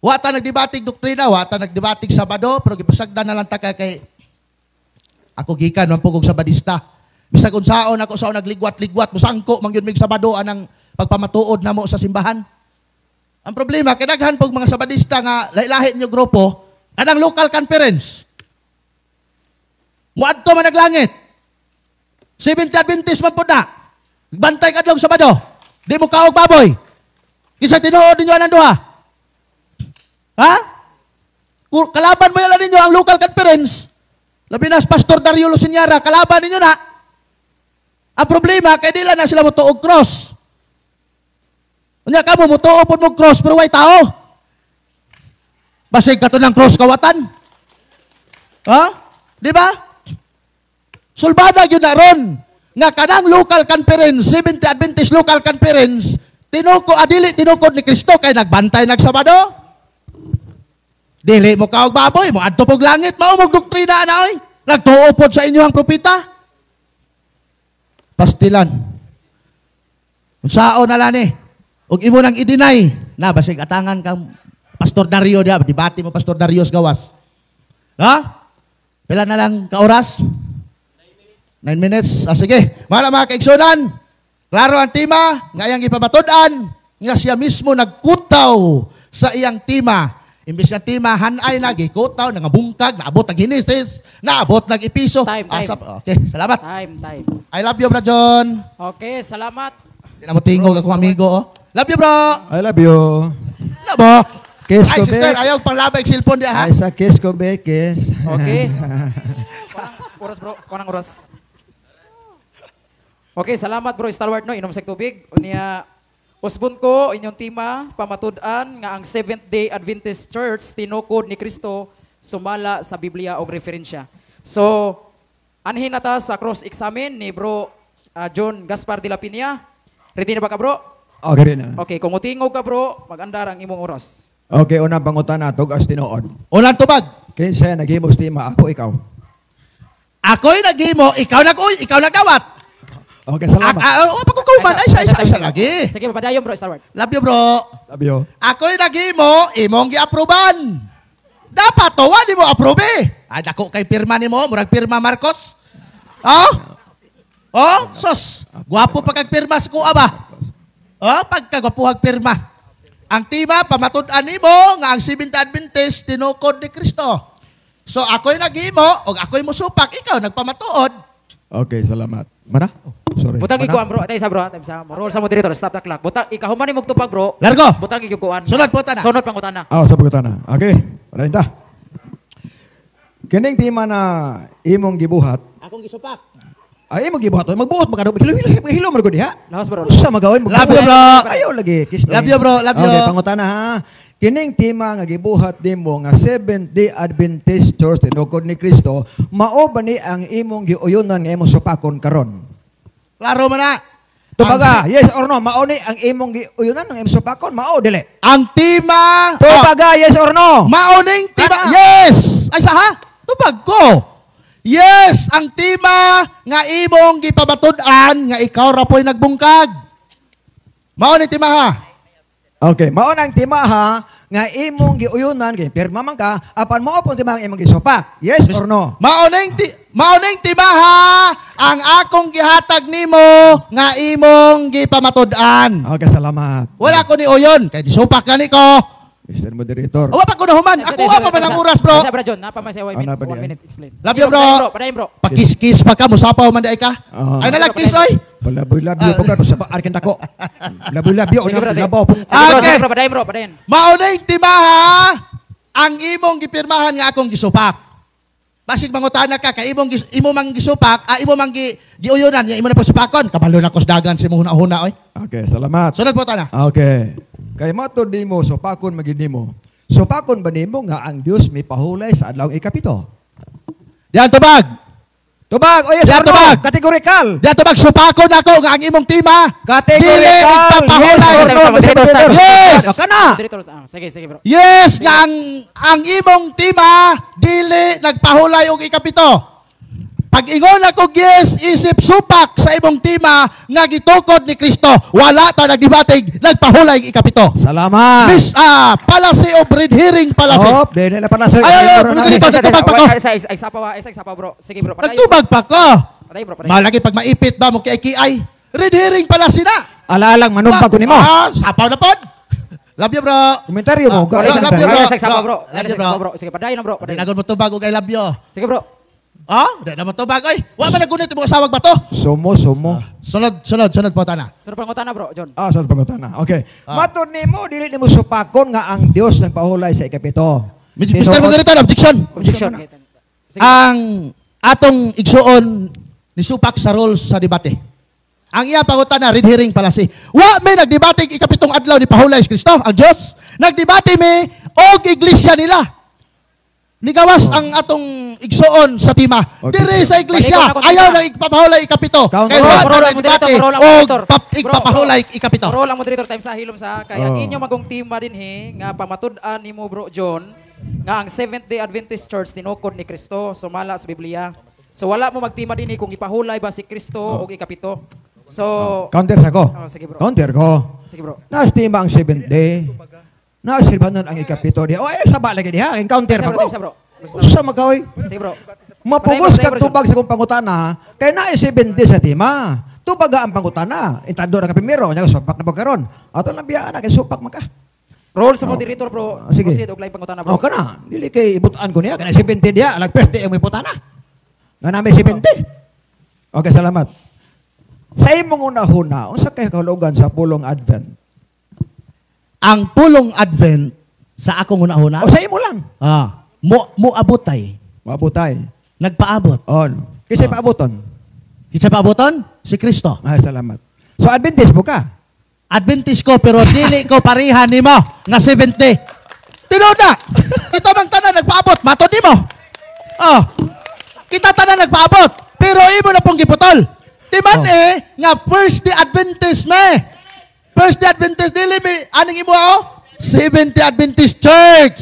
Wata nagdebate og doktrina, wata nagdebate Sabado, pero gipasagdan na lang ta kay ako gikan man pugog Sabadista. Bisag unsaon ako sa nagligwat-ligwat, musangko man gyud mig Sabado anang pagpamatuod namo sa simbahan. Ang problema, kinaghan pog mga Sabadista nga lahi-lahi niyo grupo, kanang local conference. Muadto man naglangit. 70 Adventist man pud na. Bantay kadlong Sabado. Di mo kaog baboy. Kisa tinuod ninyo anang duha. Ha? Kalaban mo yan ninyo ang local conference. Labi na Pastor Dario Luciñara, kalaban ninyo na. Ang problema, kaya nila na sila mo tuog cross. Unya ka mo tuo po mo cross pero way tao. Basig ka to ng cross kawatan. Ha? Di ba? Sulbada yun na ron. Nga kanang local conference, 70 Adventist local conference, tinukod ni Kristo kay nagbantay nagsabado. Dili mo kaog baboy, mo adto pog langit, mao mog doktrina na oy. Nagtuo pod sa inyo ang propeta. Pastilan. Unsaon na lani? Ug imo nang i-deny na basig atangan kang Pastor Dario dia, debate mo Pastor Dario gawas. Ha? Pila na lang ka oras? 9 minutes. Sige. Mga kaigsunan, klaro ang tema, nga iyang ipabatud-an, nga siya mismo nagkutaw sa iyang tema. Imbis na tema, hanay na, gikutaw, nangabungkag, naabot ng Genesis, naabot ng Episo. Time. Okay, salamat. Time. I love you, Bro John. Okay, salamat. Hindi na mo tingog ako, amigo. Oh. Love you, bro. I love you. Ano ba? Kiss Ay, ko, sister, be. ayaw panglabay cellphone dia, ha? Ay, sa kiss ko, be, kiss. Okay. Oras bro, kunang oras. Okay, salamat bro, stalwart no, inom sa tubig. Unya, usbon ko, inyong tema, pamatud-an, nga ang Seventh-day Adventist Church, tinukod ni Kristo, sumala sa Biblia o referensya. So, anhin na ta sa cross-examine ni bro John Gaspar de la Piña. Ready na ba ka bro? Okay rin na. Okay, kung utingog ka bro, mag-andar ang imong oras. Okay, unang pangutan na, tug as tinuod. Unang tubag. Kinsa naghimos tema, ako, ikaw. Ako'y naghimo, ikaw nagdawat. Okay, salamat. Pagkukuman, ay sa lagi. Sige, papadayon bro, stalwart. Love you, bro. Love you. Ako'y naghimo, imong gi-aproban. Dapat to, di mo approve eh. Ay, dako kay pirma ni mo, murag pirma Marcos. Sos, guwapo pa kag pirma sa kuha ba? Pagkagwapuhag pirma. Ang tema, pamatud-an nimo nga ang Seventh Adventist tinukod ni Kristo. So, ako'y naghimo, o ako'y musupak, ikaw nagpamatuod. Okay, salamat. Mana? Oh, sorry. Butang Mana? ikuan bro, atay sa bro, atay sa mo. Roll sa moderator, stop the clock. Butang ikahuman ni magtupag bro. Largo! Butang ikuan. Sunod po ta na. Sunod pangutan na. Sa pangutan na. Okay, wala ta. Kining tema na imong gibuhat, Akong gisupak. ay imong gibuhat, magbuot magkano, hilo man ko diha. Lahos bro. Usa magawin, Love you, bro. Ayaw lagi. Kiss Love you, bro. Love you. Okay, pangutan na ha. Kining tema nga gibuhat nimo nga Seventh-day Adventist Church tinukod ni Kristo, mao ba ni ang imong giuyonan nga imong supakon karon? Klaro man na. Tubaga, yes or no, mao ni ang imong giuyonan nga imong supakon, mao dili. Ang tema. Tubaga, yes or no? Mauning tema. Kana. Yes! Ay, saha? Tubag ko. Yes! Ang tema nga imong gipabatud-an nga ikaw ra po'y nagbungkag. Mauning tema ha? Okay, mao nang tema ha nga imong giuyonan kay pirma man ka apan mao pon tema ang imong gisupak. Yes or no? Mauning tema ha? Ang akong gihatag nimo nga imong gipamatud-an. Okay, salamat. Wala ko ni uyon. Kaya disupak ka ni ko. Mr. Moderator. Wala pa ko na human. Ako pa ba ng oras, bro? Sa bro John, napa man sa 1 minute, Ano pa 1 di, minute explain. Love you, bro. Padayon bro. Pakis-kis pa ka, musapaw man dahi ka. Ay nalagkis, oy. Laboy-labyo po ka sa arkin dako. Laboy-labyo Sige, bro, labaw po. Okay. Bro, padayon bro, padayon. Mauning timaha ang imong gipirmahan nga akong gisupak. Basig mangutana ka kay imo mang gisupak, imo mang giuyonan, imo na pasupakon. Kabalo na kos dagan si mo huna-huna oy. Okay, salamat. Sunod po ta na. Okay. Kay matod nimo supakon magid nimo. Supakon ba nimo nga ang Dios may pahulay sa adlaw ikapito? Diyan tubag. Tubag. O yes, Diya or no? tubag. Categorical. Dito magsupakon ako nga ang imong tema. Categorical. Dili ipapahulay. Yes or no, Mr. Moderator? Yes. O, ka na. Moderator, sige, sige bro. Yes, nga ang imong tema dili nagpahulay og ikapito. Pag ingon ako yes, isip supak sa imong tema nga gitukod ni Kristo, wala ta nagdibatig nagpahulay ikapito. Salamat. Miss policy of red herring policy. Oh, dili na pala sa... Ay, dito, tubag pa ko. Isa pa bro. Sige bro, patayin. Nagtubag pa ko. Patayin bro, patayin. Malagi pag maipit ba mo kiay. Red herring pala sina. Alalang manumpa ko nimo. Sapaw na pod. Love you, bro. Komentaryo mo. bro, Galing love you, ka. bro. Isa pa bro. Love you, bro. Sige, patayin na bro. Patayin. Nagod mo tubag og I love you. Sige bro. Oh, di naman tubag oy. Wa man nagunit mo asawag ba to? Sumo. Sunod po tana. Sunod pangutana bro, John. Sa pagkutana. Okay. Matod nimo dili nimo supakon nga ang Dios nagpahulay sa ikapito. Mr. Moderator, objection. Objection. Sige. Ang atong igsuon ni supak sa rules sa debate. Ang iya pangutana red herring policy. Wa may nagdebate ikapitong adlaw ni pahulay si Kristo, ang Dios. Nagdebate mi og iglesia nila. Nigawas ang atong igsuon sa tima. Okay. Dire sa iglesia, Balik ko na ayaw kontra. na ipapahulay ikapito. Count. Kaya Bro, wa bro, na lang, nagdebate moderator, bro, lang, og moderator. ipapahulay ikapito. Bro lang moderator time sa hilom sa kaya Oh. inyo magong tema din nga pamatud-an nimo bro John nga ang Seventh-day Adventist Church tinukod ni Kristo sumala sa Biblia. So wala mo magtima din kung ipahulay ba si Kristo o ikapito. So Counter sa ko. Oh, sige, bro. Counter ko. sige bro. Naestima ang 7th day. Naestima ang ikapito diha. O sa lagi diha. Encounter Isa pa bro, ko. isa bro. Usa magaoy. Sige bro. Mapugos Patay, kag bro, tubag sa kong pangutana. Kay na 7 days sa tima. Tubaga ang pangutana. Intando na ka primero. Nya supak na pagkaron. Ato na biyaan na kay supak man ka. Roll sa moderator bro. Sige. Proceed og lain pangutana bro. O kana. Dili kay ibutaan ko niya. Kana 70 diha. Alag first day ang ibutana. Nga namin 70. Okay, salamat. Sa imong una-huna, unsa kay kahulugan sa pulong Advent? Ang pulong Advent sa akong una-una, O sa imo lang. mo abutay. Mabutay. Nagpaabot. On. Kasi paaboton. Kinsa paaboton? Si Kristo. Ay, salamat. So, Adventist mo ka? Adventist ko pero dili ko parihan nimo nga 70. Tinuda. Kita man tanan nagpaabot, matod nimo. Oh. Kita tanan nagpaabot, pero imo na pong giputol. Timan nga first day Adventist me. First day Adventist dili mi aning imo Seventh-day Adventist Church.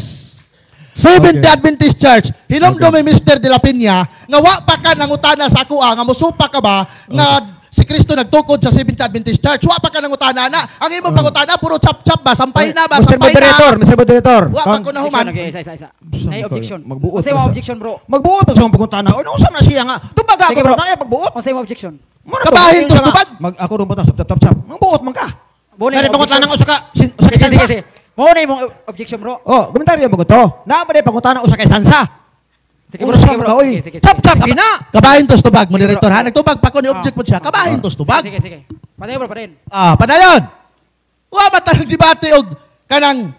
Seventh-day Okay. Adventist Church. Hinomdo mi Mr. De La Peña nga wa pa ka nangutana sa ako nga mosupa ka ba nga si Kristo nagtukod sa Seventh-day Adventist Church. Wa pa ka nangutana na. Ang imong pangutana puro chap-chap ba, sampay na ba, Mr. sampay Moderator, na. Mr. Moderator. Wa pa ko na human. Okay, isa. Saan Nay ka? objection. Magbuot Kasi ba mo sa- objection bro. Magbuot sa mga pagkuntana. O, unsa na siya nga? Tubaga Sige ako bro. na tayo pagbuot. Kasi mo objection. Muna Kabahin to, tos nga. tubag. Ako rin punta, sap. Magbuot man ka. Bone Nari pangutana ng usa ka. Usa kay Sige, sansa. sige. Mo na imong objection bro. Oh, komentaryo mo ko to. Naa ba pangutana usa kay sansa? Sige bro, Usa sige ka bro. oy. Sige, sige, Sap sige. gina. Kabahin tos tubag, moderator bro. ha. Nagtubag pa ko ni object mo siya. Kabahin tos tubag. Sige. Patayin bro, patayin. Padayon. Wa mata nagdebate og kanang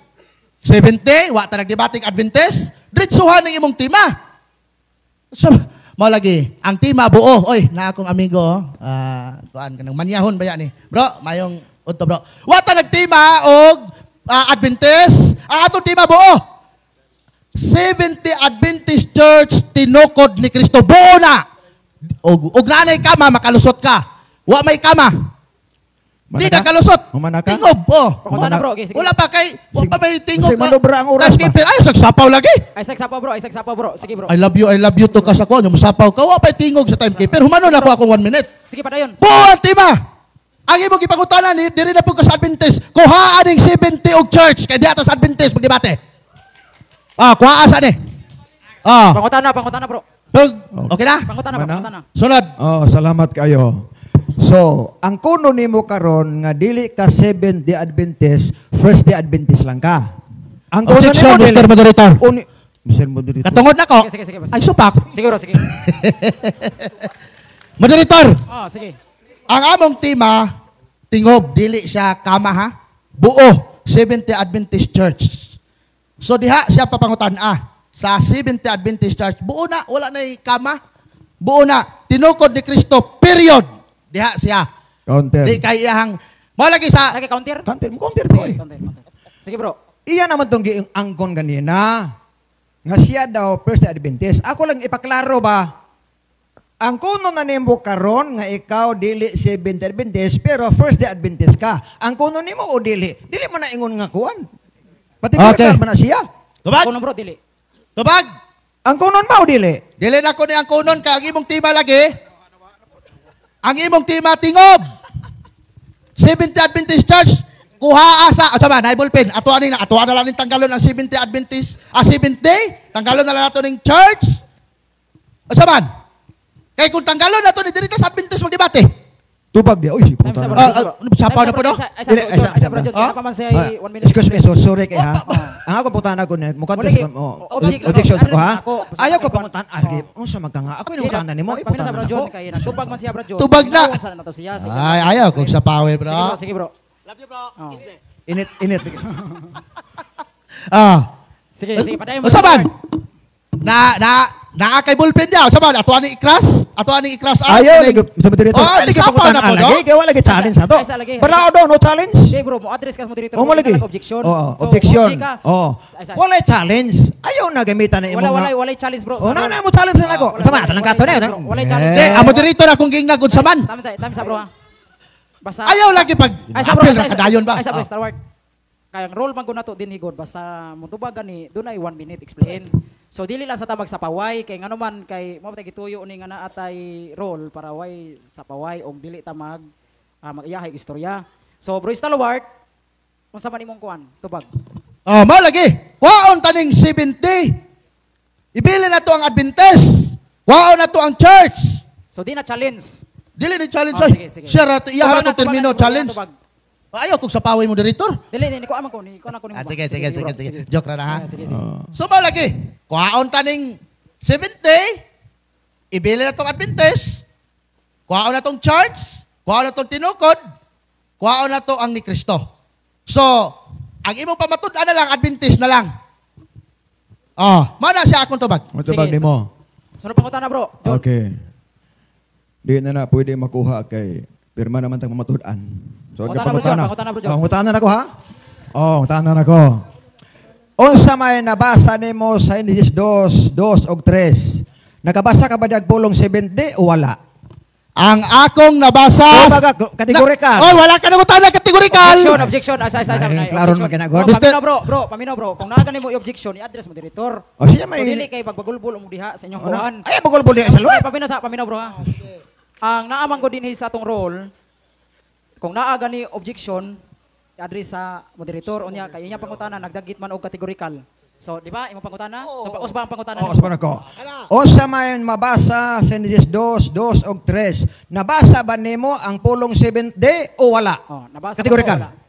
70, wa ta nagdebate og Adventist. Diretsuhan ng imong tema. So, mo lagi, ang tema buo. Oy, na akong amigo, kuan kanang manyahon ba yan Bro, mayong udto bro. Wa ta nagtema og Adventist. Ang atong tema buo. 70 Adventist Church tinukod ni Kristo buo na. Og nanay kama makalusot ka. Wa may kama. Di ka kalusot. Humana ka? Tingob, Pangutana bro, okay, sige. Wala pa kay, wala pa may tingob. Kasi manubra ang oras ba? Skipper, ay, sagsapaw lagi. Ay, sagsapaw bro. Sige bro. I love you to ka sa ko. Yung sapaw ka, wala pa tingog sa timekeeper. Humanon ako akong 1 minute. Sige patayon. Buo ang tema. Ang imong ipangutanan ni diri na po ka sa Adventist. Kuhaan ning 70 og church kay diha ta sa Adventist magdebate. Kuhaan sa ni. Pangutana bro. Okay na? Pangutana. Sunod. Oh, salamat kayo. So, ang kuno nimo karon nga dili ka 7th-day Adventist, first-day Adventist lang ka. Ang kuno Objection, nimo, Mr. Moderator. Mr. Moderator. Katungod na ko. Sige. Ay supak. Sige bro, sige. Moderator. Sige. Ang among tema, tingob, dili siya kama ha. Buo, 70 Adventist Church. So diha siya papangutan sa 70 Adventist Church. Buo na, wala na kama. Buo na, tinukod ni Kristo, period. Diha siya. Counter. Di kay iyahang, mo lagi sa, Lagi counter? Counter ko eh. Counter. Sige bro. Iyan naman itong giangkon ganina. Nga siya daw first Adventist. Ako lang ipaklaro ba, Ang kuno na nimo karon nga ikaw dili Seventh Adventist pero First Day Adventist ka. Ang kuno nimo o dili? Dili mo na ingon nga kuan. Pati Okay. man na siya. Tubag? Kuno bro, dili. Tubag? Ang kunon ba o dili? Dili na ko ni ang kunon kay ang imong tima lagi. Ang imong tima tingob. Seventh Adventist Church kuha asa sama na ballpen ato na lang ning tanggalon ang Seventh Adventist Seventh Day tanggalon na lang nato ning church. Asa man? Kay kung tanggalon nato ni diri sa Adventist magdebate. Tubag di. Uy, si puta Time na. sa Sapaw na po no? Dili, Ay, bro, John, Ah? pa man say Ah, 1 minute. Excuse me, so sorry kay ha. Ang ako putana ko net, mukhang Wala, objection ano, ko ha. ako, Ayaw ko ako, pangutan. Unsa magkanga? Ako ni mutana nimo, Pamina sa iputana bro ko. John kay nagtubag man siya bro John. Tubag na. Ginawa sana na to siya. Sige, Ay, ayaw kog sa pawe, bro. Sige bro. Oh. Init. Ah. Sige, padayon mo. Usa man? Na kay ballpen daw. Sa man, ato ani ikras? Ato ani ikras Ayaw lagi sa dito. Oh, Lagi sapaw pangutan na po, no? lagi, kay wala lagi challenge na to. Ay, sa lagi. Balao daw no challenge. Okay bro, mo address ka mo dito. O mo lagi. Objection. Oo, So, objection. okay ka. Oo. Ay, sa- Wala challenge. Ayaw na gamitan na imo nga. Wala challenge bro. Oh, na mo challenge na ako. Tama, tanang kato na. Wala challenge. Eh, amo dito na kung ging nagud sa man. Tama sa bro ha. Basta Ayaw lagi pag Ay sa bro, apel na kadayon ba? Ay sa bro, Star Wars. Kaya ang role man ko nato din higod basta mutubagan ni doon ay 1 minute explain. So dili lang sa tabag sa paway kay ngano man kay mo tay gituyo ni nga naa atay role para way sa paway og dili ta mag-iyahay istorya. So bro Star Wars, unsa man imong kuan? Tubag. Oh, mo lagi. Waon taning 70. Ibili na to ang Adventist. Waon na to ang church. So di na challenge. Dili ni challenge Oh, oy. sige. Siya ra iya ra to termino challenge. Tubag. Ayaw kog sa pawe mo director. Dili ni ko aman ko ni ko na ko ni. Sige. Joke ra na ha. Sige. So mo lagi. Kuhaon taning 70. Ibili na tong Adventist. Kuhaon na tong church. Kuhaon na tong tinukod. Kuhaon na to ang ni Kristo. So, ang imong pamatud-an na lang Adventist na lang. Oh, mana siya akong tubag. Matubag Sige, nimo. Sunod pangutan na bro. John. Okay. Di na pwede makuha kay pirma naman tang mamatud-an. So, Pangutan na, bro, John. Pangutan na ko ha? Oh, pangutan na ko. Unsa may nabasa nimo sa Genesis 2 og 3? Nakabasa ka ba diag pulong 70 o wala? Ang akong nabasa... Kategorikal. Oh, wala ka na mo tala kategorikal. Objection. Ay, klaro naman kinagod. Paminaw bro. Kung naagan mo i-objection, i-address mo director. O siya So may... dili kay pagbagulbol mo diha sa inyong kuan. Ay, bugol-bul di sa Ay, loob. paminaw bro ha. Ang naamang ko din sa atong role, kung naagan ni objection, i-address sa moderator unya kay inya pangutana nagdagit man og categorical. So, di ba? Imong pangutana? So, usba ang pangutana. Oo, sabi ko. Unsa may mabasa sa Genesis 2 og 3? Nabasa ba nimo ang pulong 70 o wala? Oh, nabasa Kategorikal. mo, wala.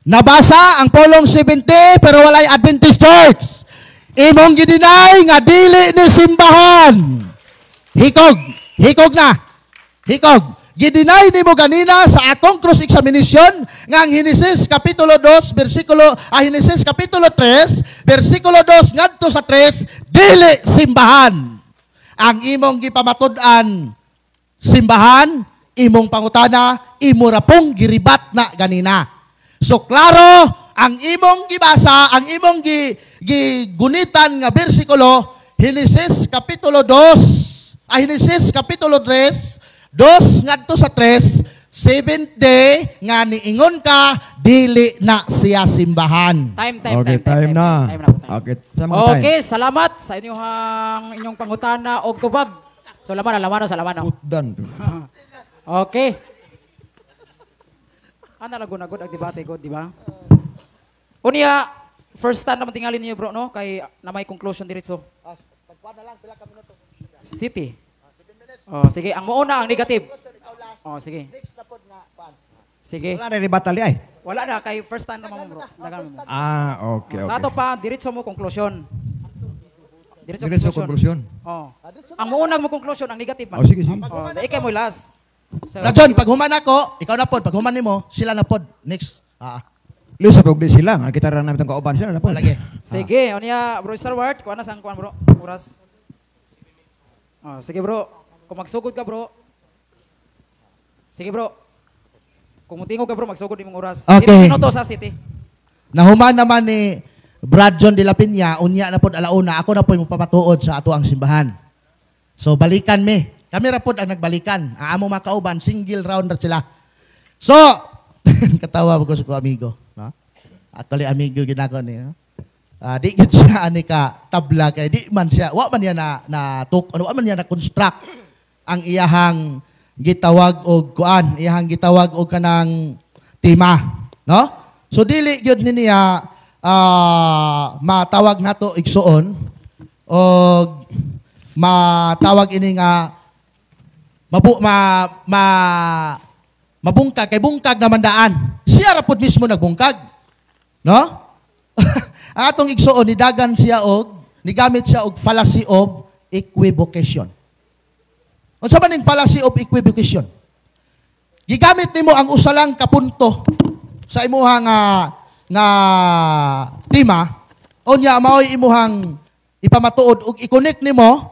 Nabasa ang pulong 70 pero walay Adventist Church. Imong gidinay nga dili ni simbahan. Hikog na. Gidinay nimo ganina sa akong cross examination nga ang Genesis kapitulo 2 Genesis kapitulo 3 bersikulo 2 ngadto sa 3 dili simbahan. Ang imong gipamatud-an simbahan, imong pangutana, imo ra pong giribat na ganina. So klaro ang imong gibasa, ang imong gigunitan nga bersikulo Genesis kapitulo 2 Genesis kapitulo 3 ngadto sa 3, 7th day nga niingon ka dili na siya simbahan. Okay, time na. Okay, sa mga time. Okay, salamat sa inyong pangutana og tubag. So laman na. Utdan. Okay. Ana lagun-agud ang debate ko, di ba? Unya, first time naman tingalin niyo bro, no? Kay na may conclusion diretso. City. Oh, sige, ang muuna ang negative. Oh, sige. Sige. Wala na ribatal ay. Wala na kay first time naman mo bro. Dagan mo. Okay. Sa ato pa diretso mo conclusion. Diretso conclusion. Oh. Ang muunang mo conclusion ang negative man. Oh, sige. Oh, ikay mo last. So, Rajon, pag human ako, ikaw na pod. Pag human nimo, sila na pod. Next. Lisa pag di sila, kita ra namin tong kauban sila na po. Lagi. sige, unya bro Star Wars, kuha na sang kuan bro. Oras. Oh, sige bro. Kung magsugod ka bro. Sige bro. Kung mutingog ka bro, magsugod imong oras. Okay. 7 minuto sa city. Nahuman naman ni Brad John de la Piña, unya na pod alauna, ako na po yung papatuod sa ato ang simbahan. So balikan mi. Kami ra pod ang nagbalikan. Ang amo mga kauban, single round ra sila. So, katawa ko sa ko amigo, no? Actually amigo ginako ni, no? Di gid siya ani ka tabla kay di man siya, wa man niya wa man niya na construct ang iyahang gitawag og kuan, iyahang gitawag og kanang tema, no? So dili gyud niya matawag nato igsuon og matawag ini nga mabungkag kay bungkag naman daan. Siya ra pud mismo nagbungkag. No? Ang atong igsuon nidagan siya og nigamit siya og fallacy of equivocation. Unsa man ning fallacy of equivocation? Gigamit nimo ang usa lang ka punto sa imuhang nga tema unya mao'y imuhang ipamatuod ug i-connect nimo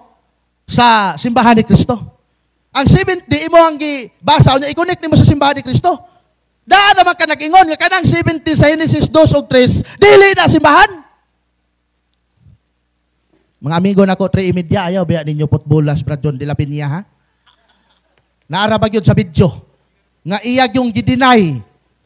sa simbahan ni Kristo. Ang 70 imo ang gibasa unya i-connect nimo sa simbahan ni Kristo. Daan naman ka nag-ingon nga kanang 70 sa Genesis 2 ug 3 dili na simbahan. Mga amigo nako 3:30 ayaw biya ninyo putbolas Brad John de la Piña ha. Naara ba gyud sa video nga iyag yung gidinay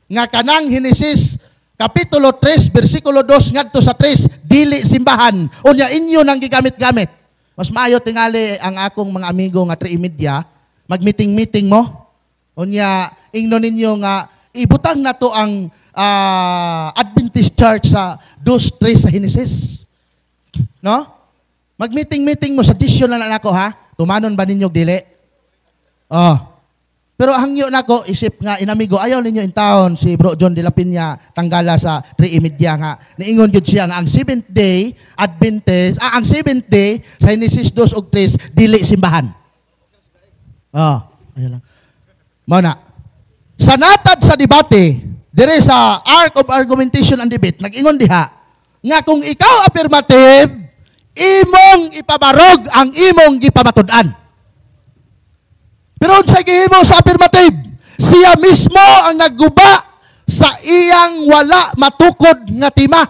nga kanang Genesis kapitulo 3 bersikulo 2 ngadto sa 3 dili simbahan unya inyo nang gigamit-gamit. Mas maayo tingali ang akong mga amigo nga 3:30 mag-meeting mo. Unya ingnon ninyo nga ibutang na to ang Adventist Church sa 2:3 sa Genesis. No? Mag-meeting mo sa suggestion na nako ha. Tumanon ba ninyo dili? Oh. Pero hangyo nako isip nga inamigo ayaw ninyo in town si Bro John de la Piña tanggala sa 3:30 nga. Niingon jud siya nga ang 7th day Adventist, ang 7th day sa Genesis 2 ug 3 dili simbahan. Oh, ayan lang. Mao na. Sa natad sa debate, dire sa arc of argumentation and debate, nag-ingon diha nga kung ikaw affirmative, imong ipabarog ang imong gipamatud-an. Pero sa gihimo sa affirmative, siya mismo ang nagguba sa iyang wala matukod nga tema.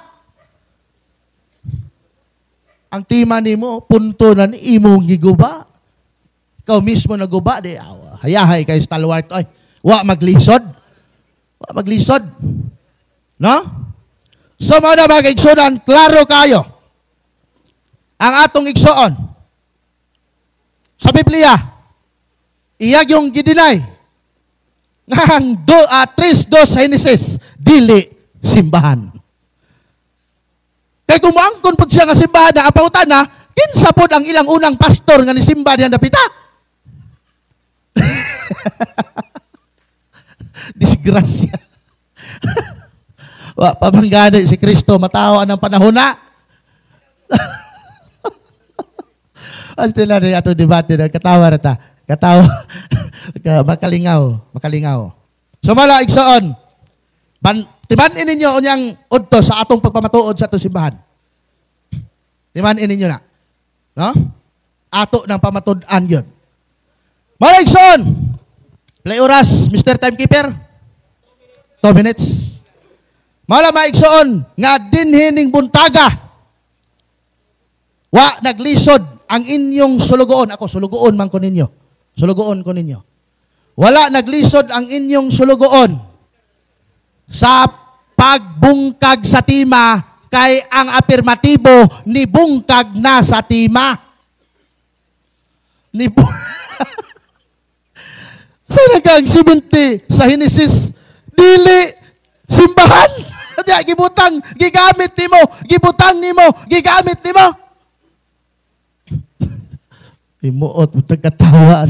Ang tema nimo punto na ni imong giguba. Ikaw mismo naguba di hayahay kay stalwart oy. Wa maglisod. Wa maglisod. No? So mao na mga igsuon, klaro kayo. Ang atong igsuon sa Biblia iyag yung gidinay ngang 3:2 sa Genesis dili simbahan. Kay kung moangkon pud siya nga simbahan na ang pangutana, kinsa pud ang ilang unang pastor nga ni simba diyan dapita? Disgrasya. Wa pamanggana si Kristo matawa ng panahon na. Asti na ato debate na katawa rata. Katawa. Makalingaw. So mala igsoon. Timan-in ninyo unyang udto sa atong pagpamatuod sa atong simbahan. Timan-in ninyo na. No? Ato ng pamatud-an yun. Mala igsoon. Play oras, Mr. Timekeeper. 2 minutes. Mala maigsoon nga dinhining buntaga. Wa naglisod ang inyong sulugoon. Ako sulugoon man ko ninyo. Sulugoon ko ninyo. Wala naglisod ang inyong sulugoon sa pagbungkag sa tima kay ang afirmatibo ni bungkag na sa tima. Sana kang 70 sa Genesis dili simbahan. Kaya gibutang gigamit nimo, gibutang nimo, gigamit nimo. Imuot butang katawa.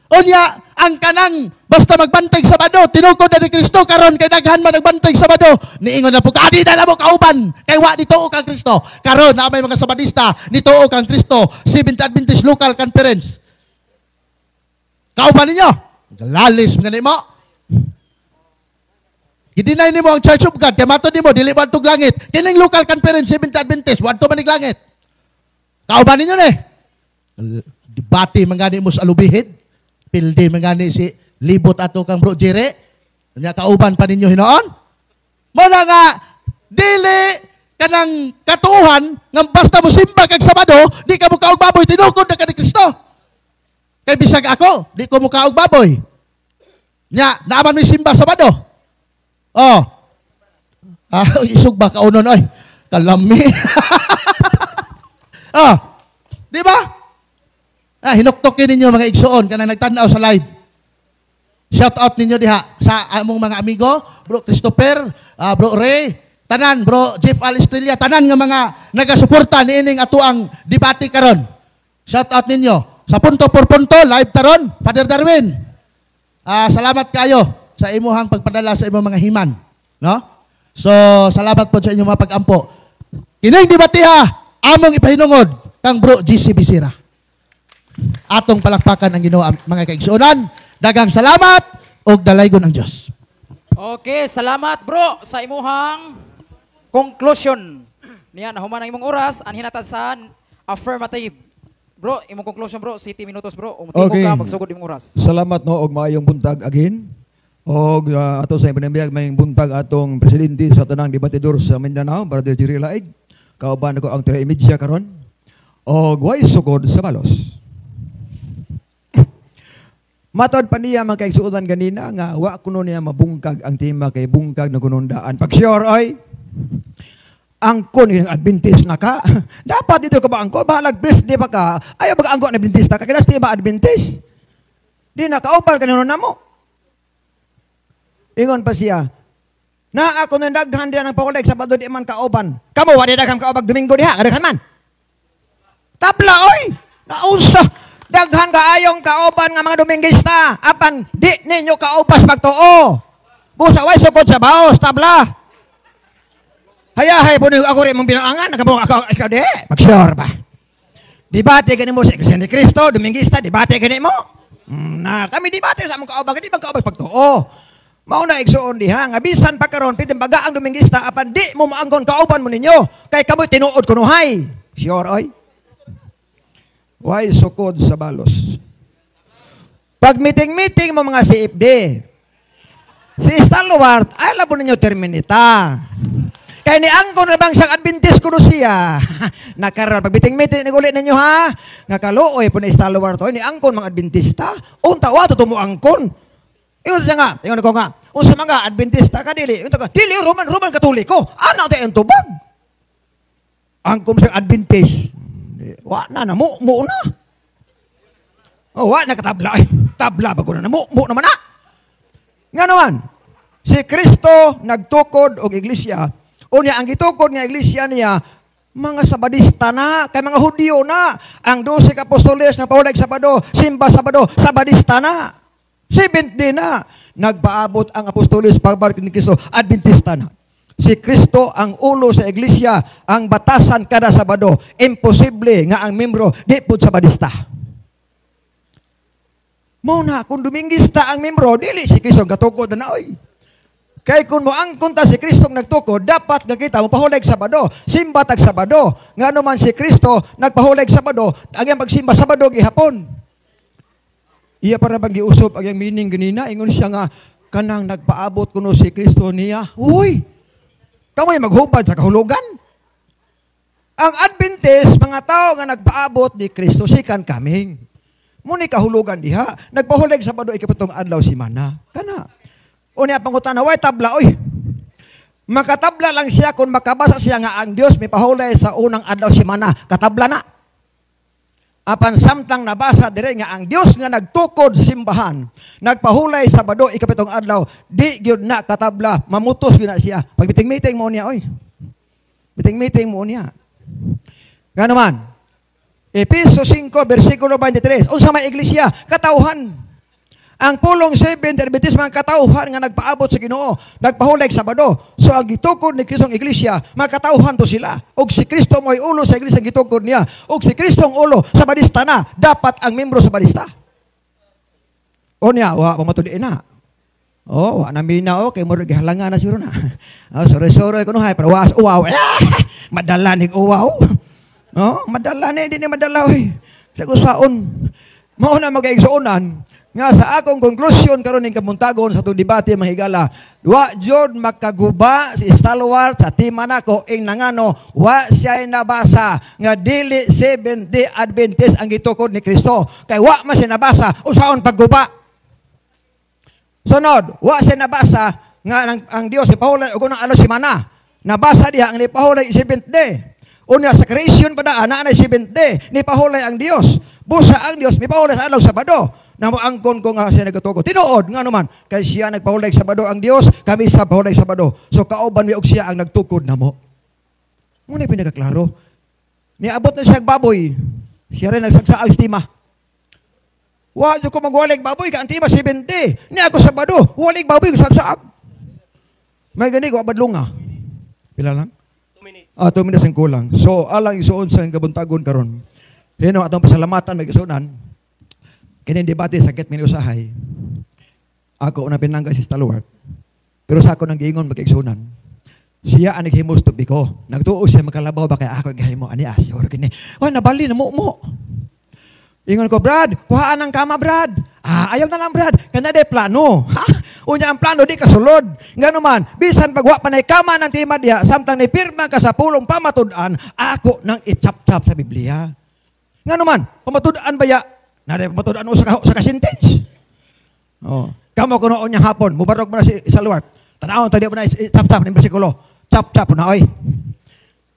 Unya ang kanang basta magbantay Sabado, tinukod na ni Kristo karon kay daghan man nagbantay Sabado. Niingon na po adi na mo kauban kay wa dituo kang Kristo. Karon na may mga Sabadista nituo kang Kristo. Seventh Adventist Local Conference. Kauban ninyo. Lalis mga nimo. Gidinay nimo ang Church of God. Kaya matod nimo, dili ba itong langit. Kining local conference, Seventh Adventist, wadto manig langit. Kauban ninyo ni. Debate mangani mo sa alubihid. Pildi mangani si libot ato kang Bro Jere. Kanya kauban pa ninyo hinoon. Muna nga, dili kanang katuuhan nga basta mo simba kag Sabado, di ka mo kaog baboy tinukod na ka ni Kristo. Kay bisag ako, di ko mo kaog baboy. Nya, naaman mo simba Sabado. Oh. Isugba ka unon oy. Kalami. Di ba? Hinuktokin ninyo mga igsuon kanang nagtanaw sa live. Shout out ninyo diha sa among mga amigo, Bro Christopher, Bro Ray, tanan, Bro Jeff Alistrilla, tanan nga mga nagasuporta niining ato ang debate karon. Shout out ninyo. Sa punto por punto, live taron, Father Darwin. Salamat kayo sa imuhang pagpadala sa imong mga himan. No? So, salamat po sa inyong mga pag-ampo. Kining debate ha, among ipahinungod kang Bro GC Bisira. Atong palakpakan ang Ginoo mga kaigsuonan. Dagang salamat og dalaygon ang Dios. Okay, salamat bro sa imuhang conclusion. Niya nahuman ang imong oras ang hinatasan affirmative. Bro, imong conclusion bro, 7 minutos bro. Umtigo ka magsugod imong oras. Salamat no og maayong buntag again. Og ato sa pinamiyag may buntag atong presidente sa tanang debatidor sa Mindanao, Brother Jerry Laig. Kauban ko ang tira imidya karon. Og way sugod sa balos. Matod pa niya mga kaigsuotan ganina nga wa kuno niya mabungkag ang tema kay bungkag na kunundaan. Pag sure oy, angkon yung Adventist na ka. Dapat dito ka ba angkon? Bahalag birthday pa ka. Ayaw ba angkon na Adventist na ka? Kinas di ba Adventist? Di na kaupal ka na mo. Ingon pa siya, na ako nang daghan diyan ng pakulig Sabado di man kauban. Kamu wa di daghang kaubag Domingo diha, kadaghan man. Tabla oy. Naunsa. Daghan kaayong kauban nga mga Domingista. Apan di ninyo kaupas magtuo. Busa way sugod sa baos tabla. Hayahay po niyo ako rin mong binaangan. Nagabong ako ikaw di. Mag-sure ba? Debate gani mo sa Iglesia ni Cristo, Domingista, debate gani mo. Na kami debate sa among kaubag, di bang kaubag pagtuo. Mauna igsuon diha nga bisan pa karon pidem baga ang Domingista apan di mo maanggon kauban mo ninyo. Kay kamoy tinuod kunuhay. Sure oy. Why sukod sa balos? Pag meeting mo mga CFD, si Stalwart, ay labo ninyo terminita. Kaya ni angkon na bang siyang Adventist kuno siya. Nakaroon, pag meeting ulit ninyo ha, nga kaluoy po ni Stalwart, ni angkon mga Adventista, unta wato tumo angkon. Iyon siya nga, iyon ko nga, unsa mga Adventista ka dili, dili, Roman Katoliko, ano tayo ang tubag? Angkon siyang Adventist. Wa na mo na. Oh, wa na katabla. Ay, tabla bago na mo naman na. Nga naman, si Kristo nagtukod og iglesia. Unya ang gitukod nga iglesia niya mga Sabadista na, kay mga Hudyo na. Ang 12 apostoles na paulag Sabado, simba Sabado, Sabadista na. 70 na. Nagpaabot ang apostoles pagbalik ni Kristo, Adventista na. Si Kristo ang ulo sa iglesia, ang batasan kada Sabado. Imposible nga ang membro di pud Sabadista. Mao na kung Domingista ang membro, dili si Kristo gatukod na oy. Kay kun mo angkon ta si Kristo nagtukod, dapat nakita mo pahulag Sabado, simba tag Sabado. Ngano man si Kristo nagpahulag Sabado, ang pagsimba Sabado gihapon. Iya para bang giusop ang meaning ganina, ingon siya nga kanang nagpaabot kuno si Kristo niya. Uy, kamoy maghubad sa kahulugan. Ang Adventist, mga tao nga nagpaabot ni Kristo, sikan kaming. Muni kahulugan diha, nagpahulig Sabado ikapitong adlaw si Mana. Kana. Unya pangutan, way tabla, oy. Makatabla lang siya kung makabasa siya nga ang Dios may pahulay sa unang adlaw si Mana. Katabla na. Apan samtang nabasa dire nga ang Dios nga nagtukod sa simbahan, nagpahulay Sabado ikapitong adlaw, di gyud na katabla, mamutos gyud na siya. Pag meeting mo niya, oy. Meeting mo niya. Nga naman, Efeso 5 versikulo 23. Unsa may iglesia? Katauhan. Ang pulong 7 Adventist mga katauhan nga nagpaabot sa Ginoo, nagpahulay Sabado. So ang gitukod ni Kristo ang iglesia, mga katauhan to sila. Og si Kristo mo'y ulo sa iglesia gitukod niya. Og si Kristo ang ulo sa Sabadista na, dapat ang membro sa Sabadista. O niya, wa pamatudiin na. Oh, wa namin na kay mo gihalangan na siguro na. Oh, sorry ko no hay, pero was uwaw. Madala ning uwaw. Oh, madala ni din ni madala oy. Sa kusaon. Mao na magaigsuonan nga sa akong konklusyon karon ning kabuntagon sa itong debate mahigala, wa jud makaguba si Stalwart sa tima nako ing nangano wa siya nabasa nga dili Seventh-day Adventist ang gitukod ni Kristo. Kay wa man siya nabasa usaon pagguba. Sunod, wa siya nabasa nga ang Dios ipahulay og unang alok semana. Nabasa diha ang ipahulay seventh day. Unya sa creation pa daan na seventh day ni pahulay ang Dios. Busa ang Dios ni pahulay sa adlaw Sabado. Namo angkon ko nga siya nagatugo. Tinuod nga naman kay siya nagpahulay Sabado ang Dios, kami sa pahulay Sabado. So kauban mi og siya ang nagtukod namo. Muna pinagaklaro. Niabot na siya baboy. Siya rin nagsagsa ang estima. Wa jud ko magwalig baboy ka antima 70. Ni ako Sabado, walig baboy sagsaag. May gani ko abadlunga. Pila lang? 2 minutes. 2 minutes ang kulang. So, alang isuon sa kabuntagon karon. Hino atong pasalamatan may kasunan. Kini debate sakit min usahay. Ako una pinangga si Stalwart. Pero sa ako nang giingon magkaigsunan. Siya ang naghimos tubig ko. Nagtuo siya makalabaw ba kay ako gahimo ani asyor kini. Oh nabali na mo. Ingon ko, Brad, kuhaan ang kama, Brad. Ayaw na lang, Brad. Kana de plano. Ha? Unya ang plano di kasulod. Ngano man, bisan pagwa pa na kama ng tima diha, samtang ni pirma ka sa pulong pamatud-an, ako nang ichap-chap sa Biblia. Ngano man, pamatud-an ba ya? Nade pamatud-an mo sa ka-sentence. Oh, kamo kuno unya hapon, mubarog mo na si Stalwart. Tanawon tadi mo na ichap-chap ni bersikulo. Chap-chap na oy.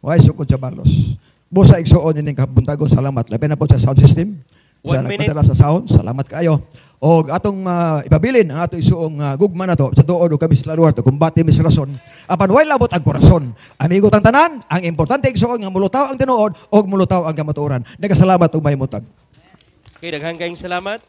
Way sukod sa balos. Busa igsuon ning kabuntagon, salamat. Labi na po sa sound system. 1 Sa minute. nagpadala sa sound, salamat kayo. O atong ipabilin ang atong isuong gugma na to sa tuod o kami sa Stalwart o kumbati mis rason. Apan way labot ang korason. Amigo tang tanan, ang importante igsuon nga mulutaw ang tinuod o mulutaw ang kamatuoran. Nagasalamat ug mahimutag. Okay, daghang kayong salamat.